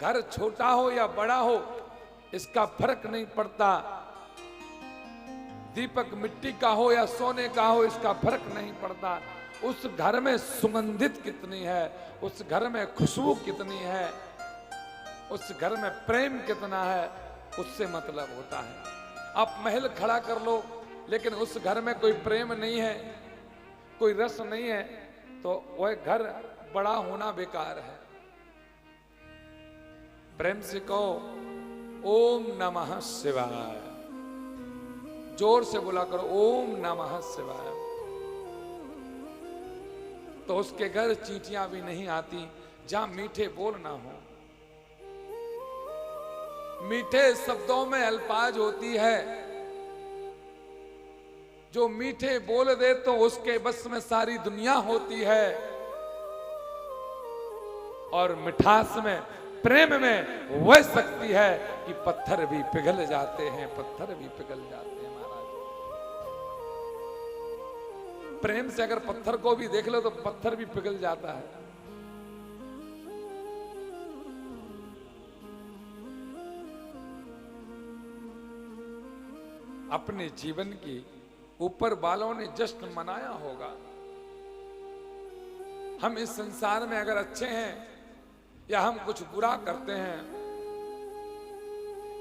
घर छोटा हो या बड़ा हो इसका फर्क नहीं पड़ता, दीपक मिट्टी का हो या सोने का हो इसका फर्क नहीं पड़ता। उस घर में सुगंधित कितनी है, उस घर में खुशबू कितनी है, उस घर में प्रेम कितना है, उससे मतलब होता है। आप महल खड़ा कर लो लेकिन उस घर में कोई प्रेम नहीं है, कोई रस नहीं है, तो वह घर बड़ा होना बेकार है। प्रेम से कहो ओम नमः शिवाय, जोर से बोला करो ओम नमः शिवाय, तो उसके घर चींटियां भी नहीं आती जहां मीठे बोल ना हो। मीठे शब्दों में अल्फाज होती है, जो मीठे बोल दे तो उसके बस में सारी दुनिया होती है। और मिठास में, प्रेम में वह शक्ति है कि पत्थर भी पिघल जाते हैं, पत्थर भी पिघल जाते हैं महाराज। प्रेम से अगर पत्थर को भी देख लो तो पत्थर भी पिघल जाता है। अपने जीवन की ऊपर वालों ने जश्न मनाया होगा। हम इस संसार में अगर अच्छे हैं या हम कुछ बुरा करते हैं,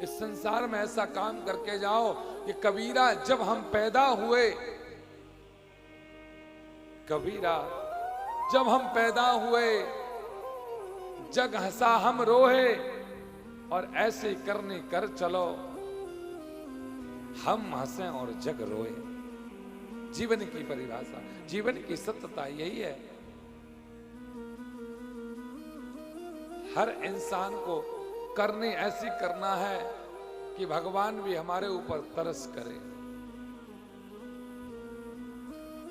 इस संसार में ऐसा काम करके जाओ कि कबीरा जब हम पैदा हुए, कबीरा जब हम पैदा हुए जग हंसा हम रोए, और ऐसे करने कर चलो हम हंसे और जग रोए। जीवन की परिभाषा, जीवन की सत्यता यही है। हर इंसान को करनी ऐसी करना है कि भगवान भी हमारे ऊपर तरस करे,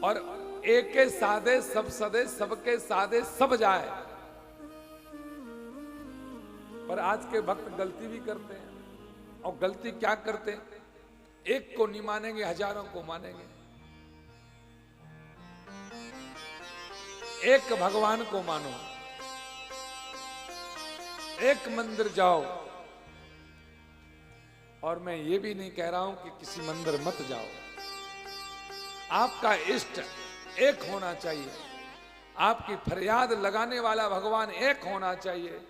और एक के सादे सब सदे, सबके सादे सब जाए। पर आज के भक्त गलती भी करते हैं, और गलती क्या करते हैं, एक को नहीं मानेंगे, हजारों को मानेंगे। एक भगवान को मानो, एक मंदिर जाओ। और मैं ये भी नहीं कह रहा हूं कि किसी मंदिर मत जाओ, आपका इष्ट एक होना चाहिए, आपकी फरियाद लगाने वाला भगवान एक होना चाहिए।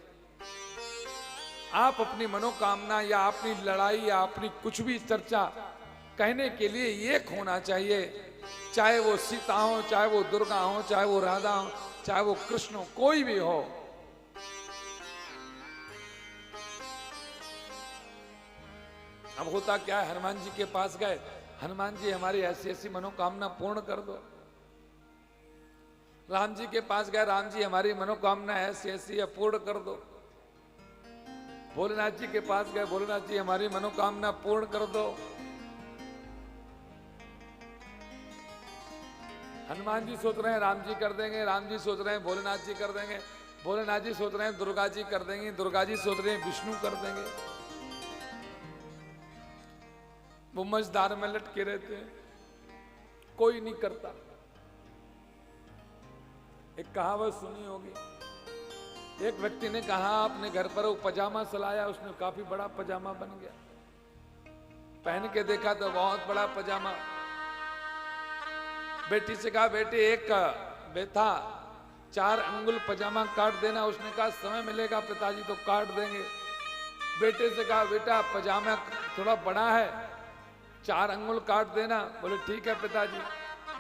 आप अपनी मनोकामना या अपनी लड़ाई या अपनी कुछ भी चर्चा कहने के लिए एक होना चाहिए। चाहे वो सीता हो, चाहे वो दुर्गा हो, चाहे वो राधा हो, चाहे वो कृष्ण हो, कोई भी हो। अब होता क्या है, हनुमान जी के पास गए, हनुमान जी हमारी ऐसी ऐसी मनोकामना पूर्ण कर दो। राम जी के पास गए, राम जी हमारी मनोकामना ऐसी ऐसी है, पूर्ण कर दो। भोलेनाथ जी के पास गए, भोलेनाथ जी हमारी मनोकामना पूर्ण कर दो। हनुमान जी सोच रहे हैं राम जी कर देंगे, राम जी सोच रहे हैं भोलेनाथ जी कर देंगे, भोलेनाथ जी सोच रहे हैं दुर्गा जी कर देंगे, दुर्गा जी सोच रहे हैं विष्णु कर देंगे। वो मझधार में लटके रहते हैं, कोई नहीं करता। एक कहावत सुनी होगी, एक व्यक्ति ने कहा अपने घर पर वो पजामा सिलाया, उसने काफी बड़ा पजामा बन गया। पहन के देखा तो बहुत बड़ा पजामा। बेटी से कहा बेटी एक बेटा 4 अंगुल पजामा काट देना। उसने कहा समय मिलेगा पिताजी तो काट देंगे। बेटे से कहा बेटा पजामा थोड़ा बड़ा है, 4 अंगुल काट देना। बोले ठीक है पिताजी।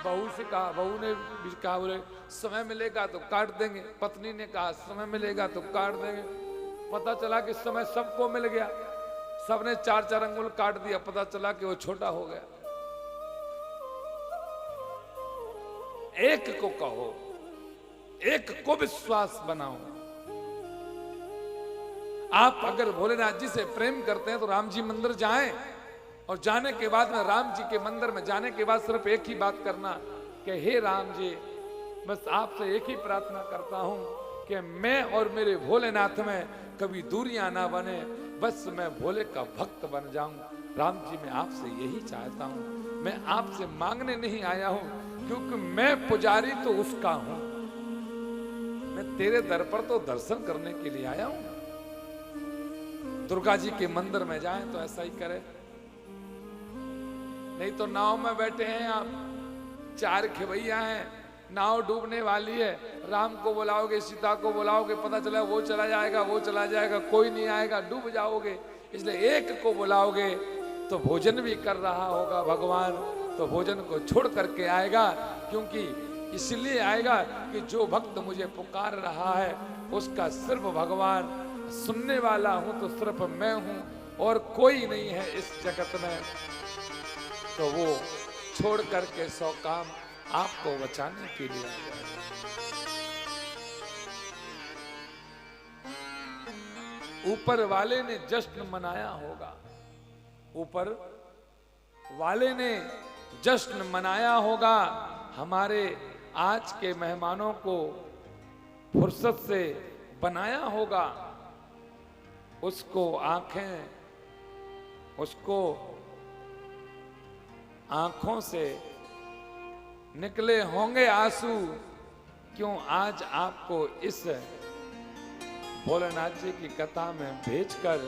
बहू से कहा, बहू ने भी कहा बोले समय मिलेगा तो काट देंगे। पत्नी ने कहा समय मिलेगा तो काट देंगे। पता चला कि समय सबको मिल गया, सबने 4-4 अंगुल काट दिया। पता चला कि वो छोटा हो गया। एक को कहो, एक को विश्वास बनाओ। आप अगर भोलेनाथ जी से प्रेम करते हैं तो राम जी मंदिर जाएं, और जाने के बाद में राम जी के मंदिर में जाने के बाद सिर्फ एक ही बात करना कि हे राम जी, बस आपसे एक ही प्रार्थना करता हूं कि मैं और मेरे भोलेनाथ में कभी दूरियां ना बने, बस मैं भोले का भक्त बन जाऊं। राम जी मैं आपसे यही चाहता हूं, मैं आपसे मांगने नहीं आया हूं, क्योंकि मैं पुजारी तो उसका हूं। मैं तेरे दर पर तो दर्शन करने के लिए आया हूं। दुर्गा जी के मंदिर में जाएं तो ऐसा ही करें। नहीं तो नाव में बैठे हैं आप, 4 खेवैया हैं, नाव डूबने वाली है, राम को बुलाओगे, सीता को बुलाओगे, पता चला वो चला जाएगा, वो चला जाएगा, कोई नहीं आएगा, डूब जाओगे। इसलिए एक को बुलाओगे तो भोजन भी कर रहा होगा भगवान, तो भोजन को छोड़ करके आएगा, क्योंकि इसलिए आएगा कि जो भक्त मुझे पुकार रहा है उसका सिर्फ भगवान सुनने वाला हूं, तो सिर्फ मैं हूं और कोई नहीं है इस जगत में। तो वो छोड़ करके 100 काम आपको बचाने के लिए आएगा। ऊपर वाले ने जश्न मनाया होगा, ऊपर वाले ने जश्न मनाया होगा, हमारे आज के मेहमानों को फुर्सत से बनाया होगा। उसको आंखों से निकले होंगे आंसू, क्यों आज आपको इस भोलेनाथ जी की कथा में भेजकर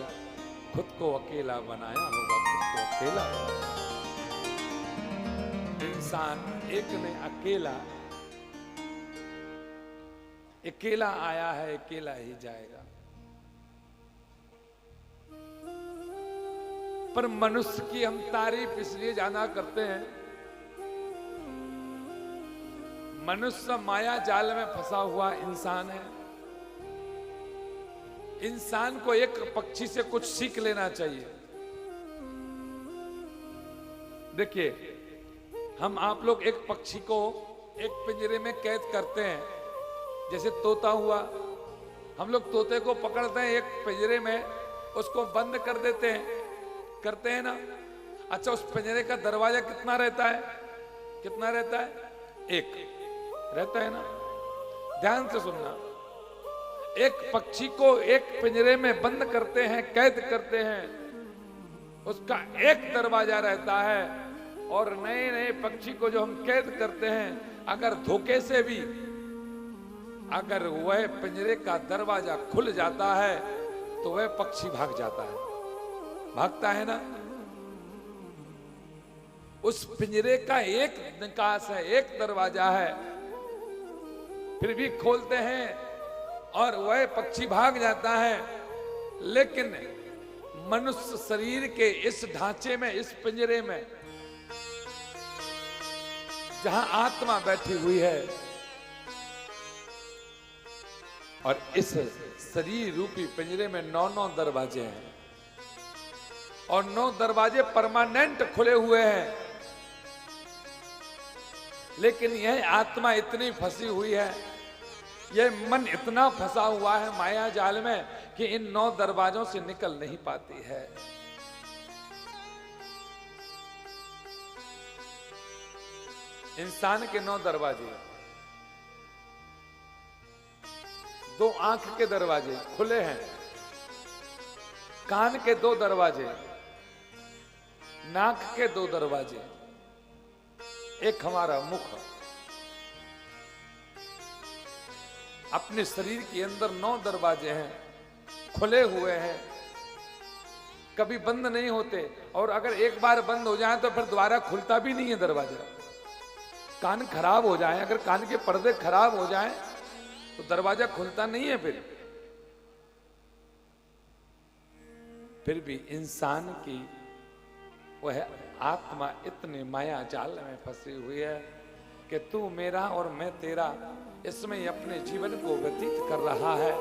खुद को अकेला बनाया होगा, खुद को अकेला। इंसान एक ने अकेला आया है, अकेला ही जाएगा। पर मनुष्य की हम तारीफ इसलिए ज्यादा करते हैं, मनुष्य माया जाल में फंसा हुआ इंसान है। इंसान को एक पक्षी से कुछ सीख लेना चाहिए। देखिए, हम आप लोग एक पक्षी को एक पिंजरे में कैद करते हैं, जैसे तोता हुआ, हम लोग तोते को पकड़ते हैं एक पिंजरे में, उसको बंद कर देते हैं, करते हैं ना। अच्छा, उस पिंजरे का दरवाजा कितना रहता है? कितना रहता है? एक रहता है ना। ध्यान से सुनना, एक पक्षी को एक पिंजरे में बंद करते हैं, कैद करते हैं, उसका एक दरवाजा रहता है। और नए नए पक्षी को जो हम कैद करते हैं, अगर धोखे से भी अगर वह पिंजरे का दरवाजा खुल जाता है तो वह पक्षी भाग जाता है, भागता है ना। उस पिंजरे का एक निकास है, एक दरवाजा है, फिर भी खोलते हैं और वह पक्षी भाग जाता है। लेकिन मनुष्य शरीर के इस ढांचे में, इस पिंजरे में, जहां आत्मा बैठी हुई है, और इस शरीर रूपी पिंजरे में 9 दरवाजे हैं, और 9 दरवाजे परमानेंट खुले हुए हैं। लेकिन यह आत्मा इतनी फंसी हुई है, यह मन इतना फंसा हुआ है माया जाल में कि इन 9 दरवाजों से निकल नहीं पाती है। इंसान के 9 दरवाजे, 2 आंख के दरवाजे खुले हैं, कान के 2 दरवाजे, नाक के 2 दरवाजे, एक हमारा मुख। अपने शरीर के अंदर 9 दरवाजे हैं, खुले हुए हैं, कभी बंद नहीं होते। और अगर एक बार बंद हो जाए तो फिर दोबारा खुलता भी नहीं है दरवाजा। कान खराब हो जाए, अगर कान के पर्दे खराब हो जाए तो दरवाजा खुलता नहीं है। फिर भी इंसान की वह आत्मा इतने माया जाल में फंसी हुई है कि तू मेरा और मैं तेरा, इसमें अपने जीवन को व्यतीत कर रहा है,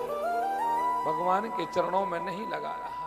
भगवान के चरणों में नहीं लगा रहा।